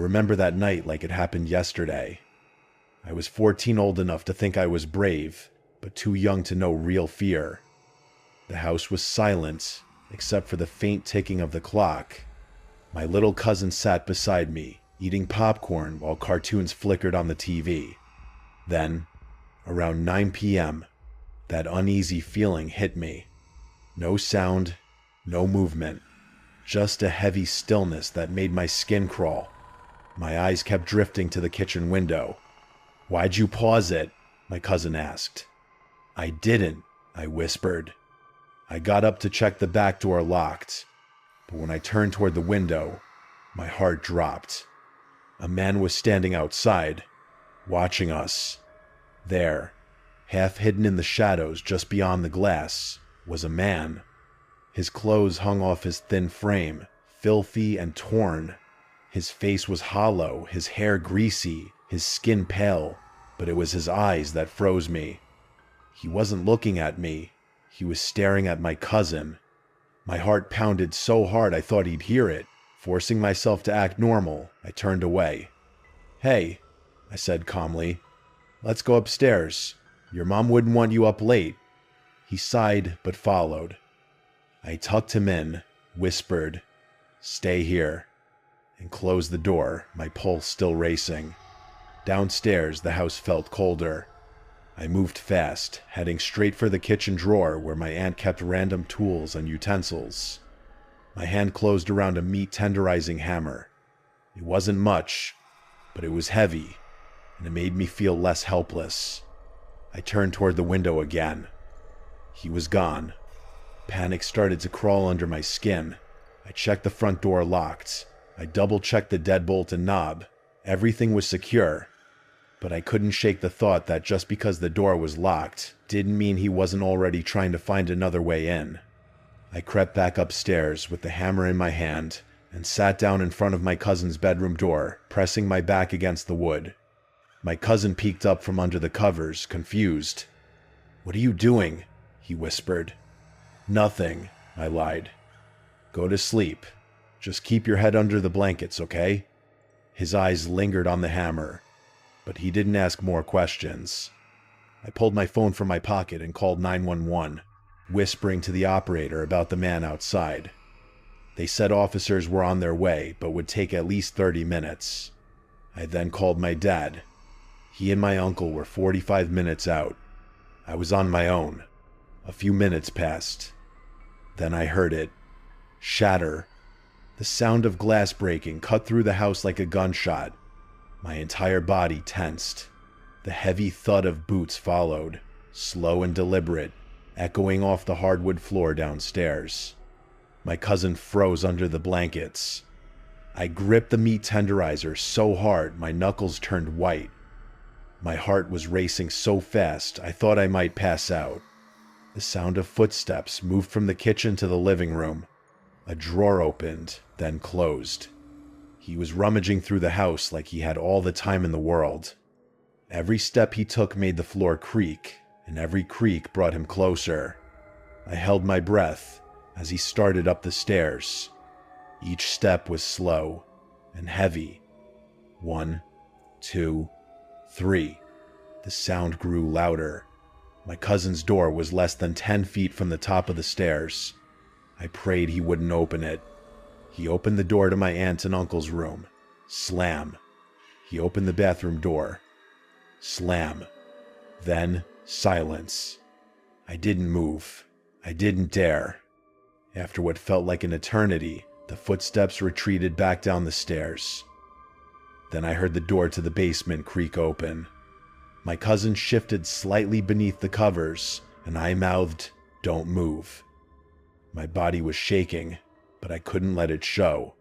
remember that night like it happened yesterday. I was 14, old enough to think I was brave, but too young to know real fear. The house was silent, except for the faint ticking of the clock. My little cousin sat beside me, eating popcorn while cartoons flickered on the TV. Then, around 9 p.m., that uneasy feeling hit me. No sound, no movement, just a heavy stillness that made my skin crawl. My eyes kept drifting to the kitchen window. "Why'd you pause it?" my cousin asked. "I didn't," I whispered. I got up to check the back door locked, but when I turned toward the window, my heart dropped. A man was standing outside, watching us. There, half hidden in the shadows just beyond the glass, was a man. His clothes hung off his thin frame, filthy and torn. His face was hollow, his hair greasy, his skin pale, but it was his eyes that froze me. He wasn't looking at me. He was staring at my cousin. My heart pounded so hard I thought he'd hear it. Forcing myself to act normal, I turned away. "Hey," I said calmly, "let's go upstairs. Your mom wouldn't want you up late." He sighed but followed. I tucked him in, whispered, "Stay here," and closed the door, my pulse still racing. Downstairs, the house felt colder. I moved fast, heading straight for the kitchen drawer where my aunt kept random tools and utensils. My hand closed around a meat tenderizing hammer. It wasn't much, but it was heavy, and it made me feel less helpless. I turned toward the window again. He was gone. Panic started to crawl under my skin. I checked the front door locked. I double-checked the deadbolt and knob. Everything was secure. But I couldn't shake the thought that just because the door was locked didn't mean he wasn't already trying to find another way in. I crept back upstairs with the hammer in my hand and sat down in front of my cousin's bedroom door, pressing my back against the wood. My cousin peeked up from under the covers, confused. "What are you doing?" he whispered. "Nothing," I lied. "Go to sleep. Just keep your head under the blankets, okay?" His eyes lingered on the hammer, but he didn't ask more questions. I pulled my phone from my pocket and called 911, whispering to the operator about the man outside. They said officers were on their way, but would take at least 30 minutes. I then called my dad. He and my uncle were 45 minutes out. I was on my own. A few minutes passed. Then I heard it. Shatter. The sound of glass breaking cut through the house like a gunshot. My entire body tensed. The heavy thud of boots followed, slow and deliberate, echoing off the hardwood floor downstairs. My cousin froze under the blankets. I gripped the meat tenderizer so hard my knuckles turned white. My heart was racing so fast I thought I might pass out. The sound of footsteps moved from the kitchen to the living room. A drawer opened, then closed. He was rummaging through the house like he had all the time in the world. Every step he took made the floor creak, and every creak brought him closer. I held my breath as he started up the stairs. Each step was slow and heavy. 1, 2, 3. The sound grew louder. My cousin's door was less than 10 feet from the top of the stairs. I prayed he wouldn't open it. He opened the door to my aunt and uncle's room. Slam. He opened the bathroom door. Slam. Then silence. I didn't move. I didn't dare. After what felt like an eternity, the footsteps retreated back down the stairs. Then I heard the door to the basement creak open. My cousin shifted slightly beneath the covers, and I mouthed, "Don't move." My body was shaking, but I couldn't let it show.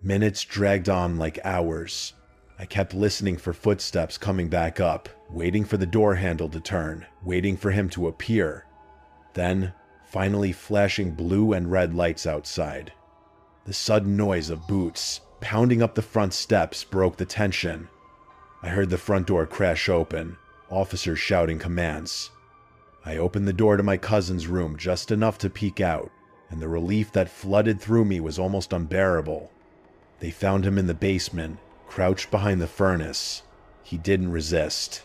Minutes dragged on like hours. I kept listening for footsteps coming back up, waiting for the door handle to turn, waiting for him to appear. Then, finally flashing blue and red lights outside. The sudden noise of boots pounding up the front steps broke the tension. I heard the front door crash open, officers shouting commands. I opened the door to my cousin's room just enough to peek out, and the relief that flooded through me was almost unbearable. They found him in the basement, crouched behind the furnace. He didn't resist.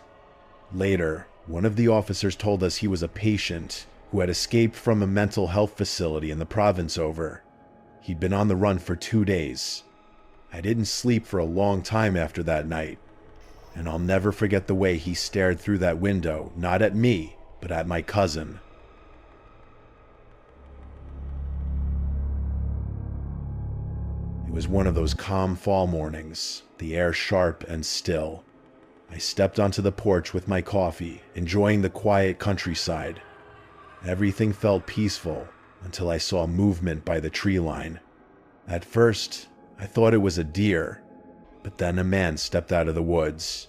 Later, one of the officers told us he was a patient who had escaped from a mental health facility in the province over. He'd been on the run for 2 days. I didn't sleep for a long time after that night, and I'll never forget the way he stared through that window, not at me, but at my cousin. It was one of those calm fall mornings, the air sharp and still. I stepped onto the porch with my coffee, enjoying the quiet countryside. Everything felt peaceful until I saw movement by the tree line. At first, I thought it was a deer, but then a man stepped out of the woods.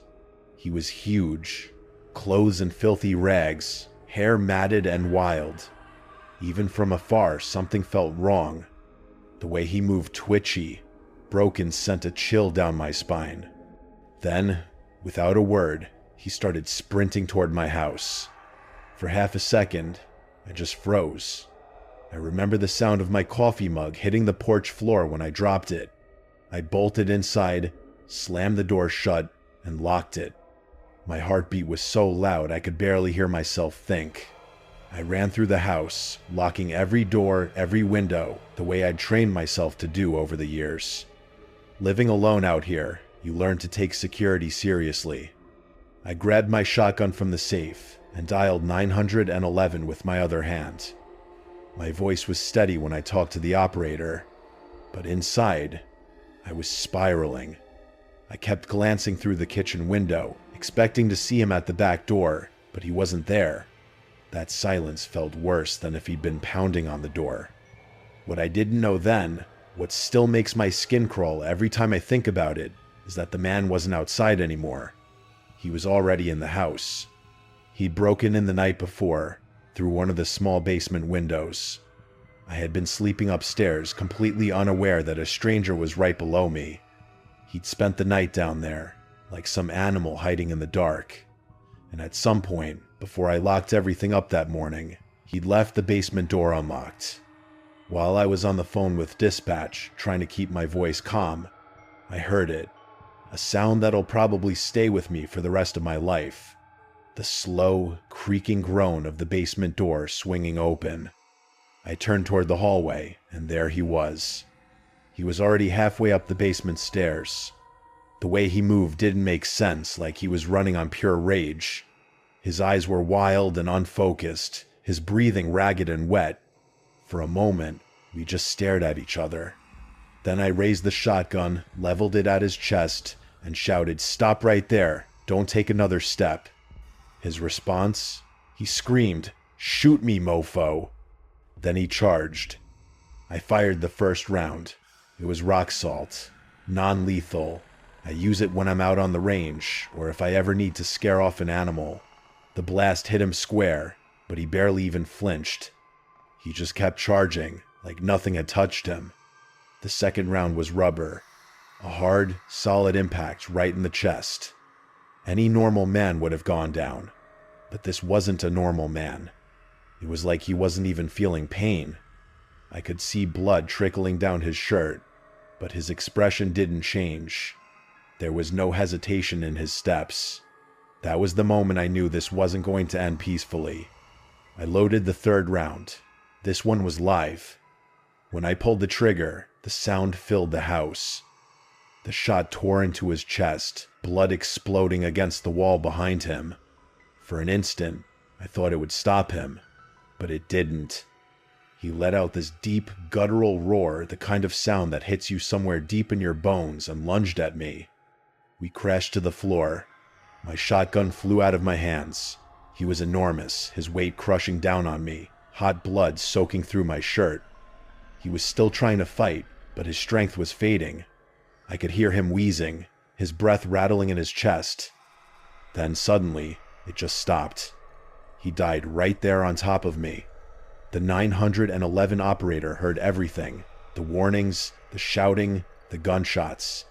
He was huge, clothes in filthy rags, hair matted and wild. Even from afar, something felt wrong. The way he moved twitchy, broken, sent a chill down my spine. Then, without a word, he started sprinting toward my house. For half a second, I just froze. I remember the sound of my coffee mug hitting the porch floor when I dropped it. I bolted inside, slammed the door shut, and locked it. My heartbeat was so loud I could barely hear myself think. I ran through the house, locking every door, every window, the way I'd trained myself to do over the years. Living alone out here, you learn to take security seriously. I grabbed my shotgun from the safe and dialed 911 with my other hand. My voice was steady when I talked to the operator, but inside, I was spiraling. I kept glancing through the kitchen window, expecting to see him at the back door, but he wasn't there. That silence felt worse than if he'd been pounding on the door. What I didn't know then, what still makes my skin crawl every time I think about it, is that the man wasn't outside anymore. He was already in the house. He'd broken in the night before, through one of the small basement windows. I had been sleeping upstairs, completely unaware that a stranger was right below me. He'd spent the night down there, like some animal hiding in the dark. And at some point, before I locked everything up that morning, he'd left the basement door unlocked. While I was on the phone with dispatch, trying to keep my voice calm, I heard it. A sound that'll probably stay with me for the rest of my life. The slow, creaking groan of the basement door swinging open. I turned toward the hallway, and there he was. He was already halfway up the basement stairs. The way he moved didn't make sense, like he was running on pure rage. His eyes were wild and unfocused, his breathing ragged and wet. For a moment, we just stared at each other. Then I raised the shotgun, leveled it at his chest, and shouted, "Stop right there, don't take another step." His response? He screamed, "Shoot me, mofo!" Then he charged. I fired the first round. It was rock salt, non-lethal. I use it when I'm out on the range, or if I ever need to scare off an animal. The blast hit him square, but he barely even flinched. He just kept charging, like nothing had touched him. The second round was rubber. A hard, solid impact right in the chest. Any normal man would have gone down, but this wasn't a normal man. It was like he wasn't even feeling pain. I could see blood trickling down his shirt, but his expression didn't change. There was no hesitation in his steps. That was the moment I knew this wasn't going to end peacefully. I loaded the third round. This one was live. When I pulled the trigger, the sound filled the house. The shot tore into his chest, blood exploding against the wall behind him. For an instant, I thought it would stop him, but it didn't. He let out this deep, guttural roar, the kind of sound that hits you somewhere deep in your bones, and lunged at me. We crashed to the floor. My shotgun flew out of my hands. He was enormous, his weight crushing down on me, hot blood soaking through my shirt. He was still trying to fight, but his strength was fading. I could hear him wheezing, his breath rattling in his chest. Then suddenly, it just stopped. He died right there on top of me. The 911 operator heard everything. The warnings, the shouting, the gunshots.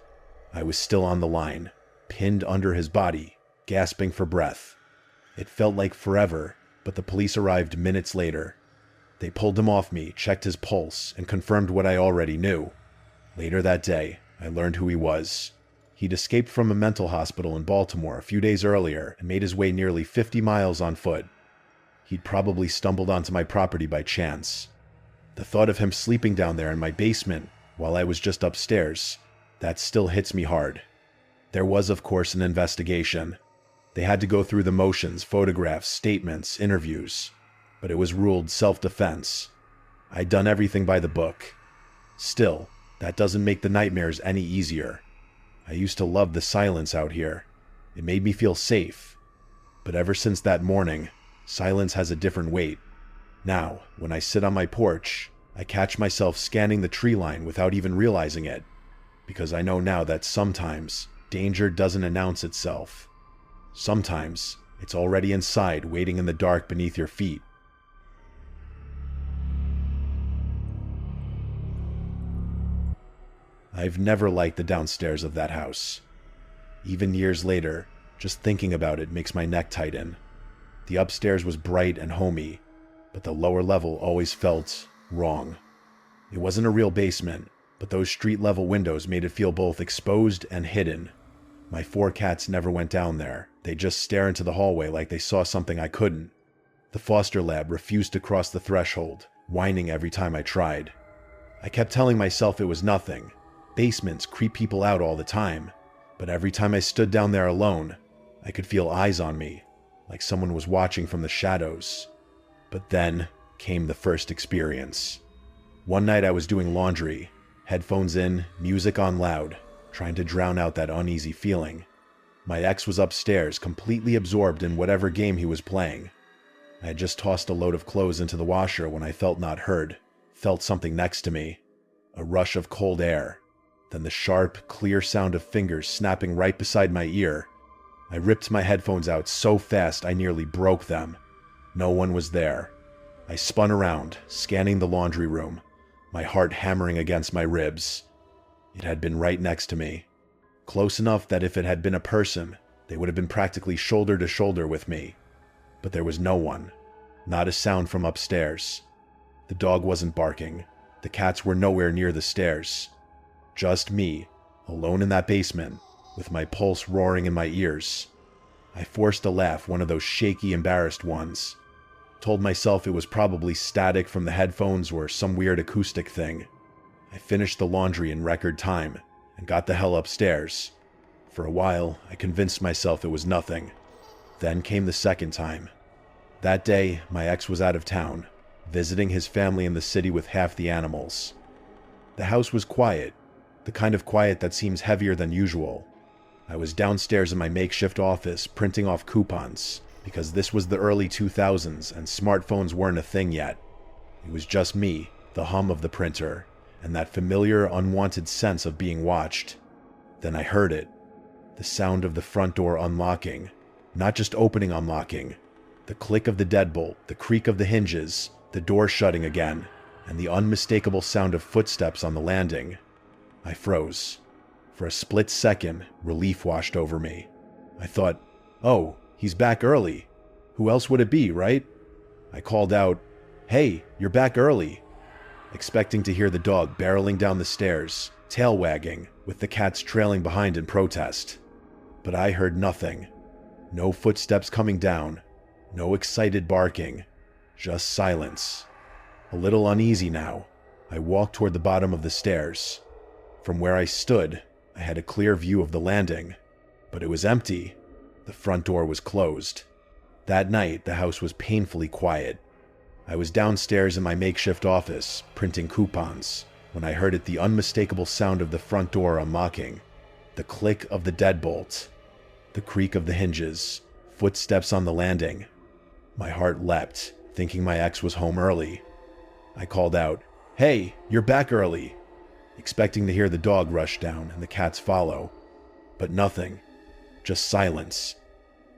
I was still on the line, pinned under his body, gasping for breath. It felt like forever, but the police arrived minutes later. They pulled him off me, checked his pulse, and confirmed what I already knew. Later that day, I learned who he was. He'd escaped from a mental hospital in Baltimore a few days earlier and made his way nearly 50 miles on foot. He'd probably stumbled onto my property by chance. The thought of him sleeping down there in my basement while I was just upstairs, that still hits me hard. There was, of course, an investigation. They had to go through the motions, photographs, statements, interviews, but it was ruled self-defense. I'd done everything by the book. Still, that doesn't make the nightmares any easier. I used to love the silence out here. It made me feel safe. But ever since that morning, silence has a different weight. Now, when I sit on my porch, I catch myself scanning the tree line without even realizing it, because I know now that sometimes danger doesn't announce itself. Sometimes it's already inside, waiting in the dark beneath your feet. I've never liked the downstairs of that house. Even years later, just thinking about it makes my neck tighten. The upstairs was bright and homey, but the lower level always felt wrong. It wasn't a real basement, but those street-level windows made it feel both exposed and hidden. My 4 cats never went down there. They just stare into the hallway like they saw something I couldn't. The foster lab refused to cross the threshold, whining every time I tried. I kept telling myself it was nothing. Basements creep people out all the time, but every time I stood down there alone, I could feel eyes on me, like someone was watching from the shadows. But then came the first experience. One night I was doing laundry, headphones in, music on loud, trying to drown out that uneasy feeling. My ex was upstairs, completely absorbed in whatever game he was playing. I had just tossed a load of clothes into the washer when I felt not heard, felt something next to me. A rush of cold air. Then the sharp, clear sound of fingers snapping right beside my ear. I ripped my headphones out so fast I nearly broke them. No one was there. I spun around, scanning the laundry room, my heart hammering against my ribs. It had been right next to me. Close enough that if it had been a person, they would have been practically shoulder to shoulder with me. But there was no one. Not a sound from upstairs. The dog wasn't barking. The cats were nowhere near the stairs. Just me, alone in that basement, with my pulse roaring in my ears. I forced a laugh, one of those shaky, embarrassed ones. Told myself it was probably static from the headphones or some weird acoustic thing. I finished the laundry in record time and got the hell upstairs. For a while, I convinced myself it was nothing. Then came the second time. That day, my ex was out of town, visiting his family in the city with half the animals. The house was quiet, the kind of quiet that seems heavier than usual. I was downstairs in my makeshift office printing off coupons, because this was the early 2000s and smartphones weren't a thing yet. It was just me, the hum of the printer, and that familiar, unwanted sense of being watched. Then I heard it. The sound of the front door unlocking. Not just opening, unlocking. The click of the deadbolt, the creak of the hinges, the door shutting again, and the unmistakable sound of footsteps on the landing. I froze. For a split second, relief washed over me. I thought, oh, he's back early. Who else would it be, right? I called out, "Hey, you're back early," expecting to hear the dog barreling down the stairs, tail wagging, with the cats trailing behind in protest. But I heard nothing. No footsteps coming down, no excited barking, just silence. A little uneasy now, I walked toward the bottom of the stairs. From where I stood, I had a clear view of the landing, but it was empty. The front door was closed. That night, the house was painfully quiet. I was downstairs in my makeshift office, printing coupons, when I heard the unmistakable sound of the front door unlocking, the click of the deadbolt, the creak of the hinges, footsteps on the landing. My heart leapt, thinking my ex was home early. I called out, "Hey, you're back early," expecting to hear the dog rush down and the cats follow. But nothing, just silence.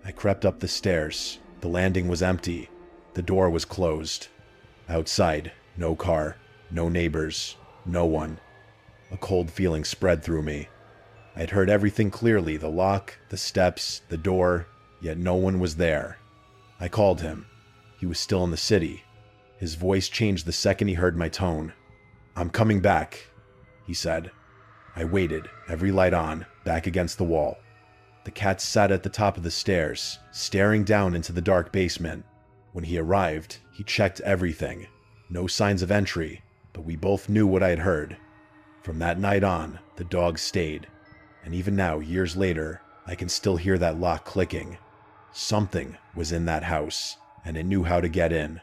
I crept up the stairs. The landing was empty. The door was closed. Outside, no car, no neighbors, no one. A cold feeling spread through me. I'd heard everything clearly, the lock, the steps, the door, yet no one was there. I called him. He was still in the city. His voice changed the second he heard my tone. "I'm coming back," he said. I waited, every light on, back against the wall. The cat sat at the top of the stairs, staring down into the dark basement. When he arrived, he checked everything. No signs of entry, but we both knew what I had heard. From that night on, the dog stayed. And even now, years later, I can still hear that lock clicking. Something was in that house, and it knew how to get in.